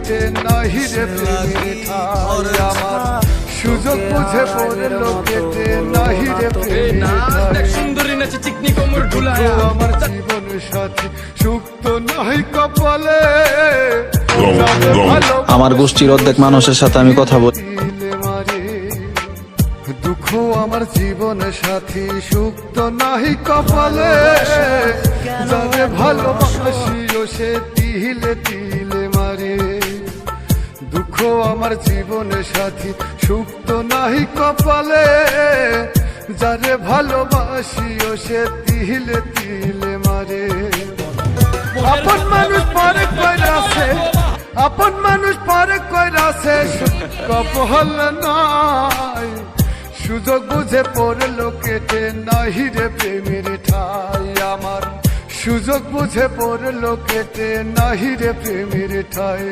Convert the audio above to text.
কেটে নাহি রে প্রেমের ঠাই আমার সুযোগ বুঝে পড়লো কেটে নাহি রে প্রেমের ঠাই সুন্দরী নাচে চিকনি কোমর ঢুলায় আমার জীবন সাথী সুখ তো নাহি কপালে আমার গোষ্ঠীর অর্ধেক মানুষের সাথে আমি কথা বলি দুঃখ আমার জীবন সাথী সুখ তো নাহি কপালে যারে ভালোবাসিও সে তিলে তিলে মারে দুঃখ আমার জীবন সাথী সুখ তো নাহি কপালে যারে ভালোবাসিও সে তিলে তিলে মারে আপন মানুষ পরে কইরাছে আপন মানুষ পরে কইরাছে কপাল নাই সুযোগ বুঝে পড়লো কেটে নাহি রে প্রেমের ঠাই আমার সুযোগ বুঝে পড়লো কেটে নাহি রে প্রেমের ঠাই।